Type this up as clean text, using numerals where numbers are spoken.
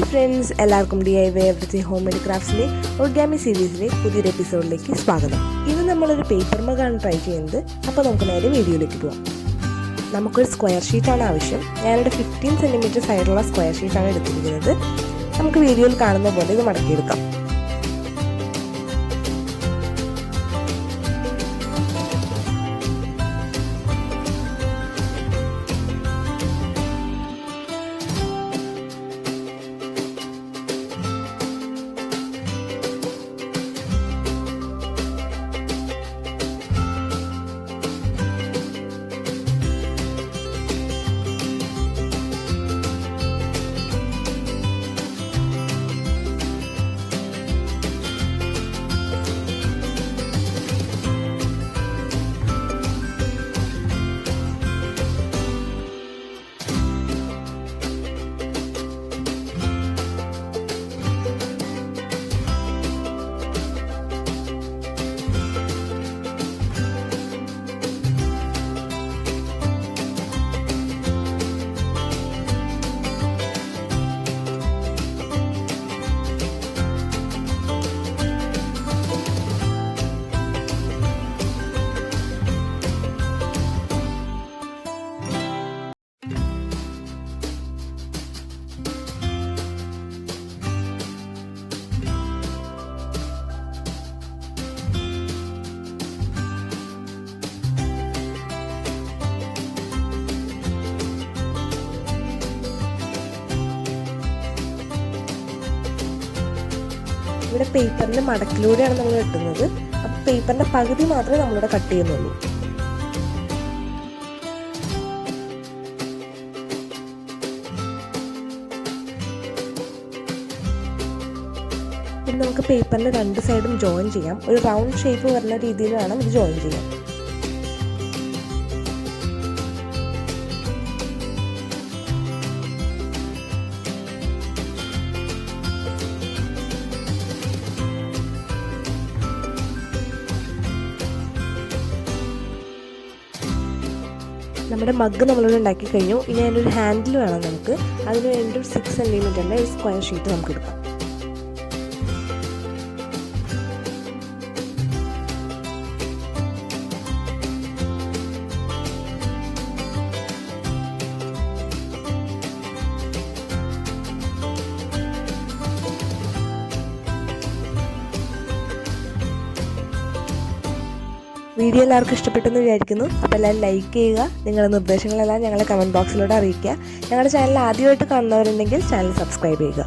Hi friends, എല്ലാവർക്കും DIY everything home made ക്രാഫ്റ്റ്സിലെ Origami സീരീസിലെ പുതിയൊരു എപ്പിസോഡിലേക്ക് സ്വാഗതം. ഇന്ന് നമ്മളൊരു പേപ്പർ മഗാണ് ട്രൈ ചെയ്യുന്നത്. അപ്പോൾ നമുക്ക് നേരെ വീഡിയോയിലേക്ക് പോകാം. നമുക്കൊരു സ്ക്വയർ ഷീറ്റാണ് ആവശ്യം. ഞാനിവിടെ 15 സെൻറ്റിമീറ്റർ സൈഡുള്ള സ്ക്വയർ ഷീറ്റാണ് എടുത്തിരിക്കുന്നത്. നമുക്ക് വീഡിയോയിൽ കാണുന്ന പോലെ ഇത് മടക്കിയെടുക്കാം. ഇവിടെ പേപ്പറിൻ്റെ മടക്കിലൂടെയാണ് നമ്മൾ വെട്ടുന്നത്. അപ്പോൾ പേപ്പറിൻ്റെ പകുതി മാത്രമേ നമ്മളിവിടെ കട്ട് ചെയ്യുന്നുള്ളൂ. ഇനി നമുക്ക് പേപ്പറിൻ്റെ രണ്ട് സൈഡും ജോയിൻ ചെയ്യാം. ഒരു റൗണ്ട് ഷേപ്പ് വരുന്ന രീതിയിൽ വേണം ഇത് ജോയിൻ ചെയ്യാൻ. നമ്മുടെ മഗ് നമ്മളിവിടെ ഉണ്ടാക്കി കഴിഞ്ഞു. ഇനി അതിൻ്റെ ഒരു ഹാൻഡിൽ വേണം നമുക്ക്. അതിന് വേണ്ടി ഒരു 6 സെൻറ്റിമീറ്ററിൻ്റെ ഒരു സ്ക്വയർ ഷീറ്റ് നമുക്ക് എടുക്കാം. വീഡിയോ എല്ലാവർക്കും ഇഷ്ടപ്പെട്ടെന്ന് വിചാരിക്കുന്നു. അപ്പോൾ എല്ലാവരും ലൈക്ക് ചെയ്യുക. നിങ്ങളുടെ നിർദ്ദേശങ്ങളെല്ലാം ഞങ്ങളെ കമൻറ്റ് ബോക്സിലൂടെ അറിയിക്കുക. ഞങ്ങളുടെ ചാനൽ ആദ്യമായിട്ട് കാണുന്നവരുണ്ടെങ്കിൽ ചാനൽ സബ്സ്ക്രൈബ് ചെയ്യുക.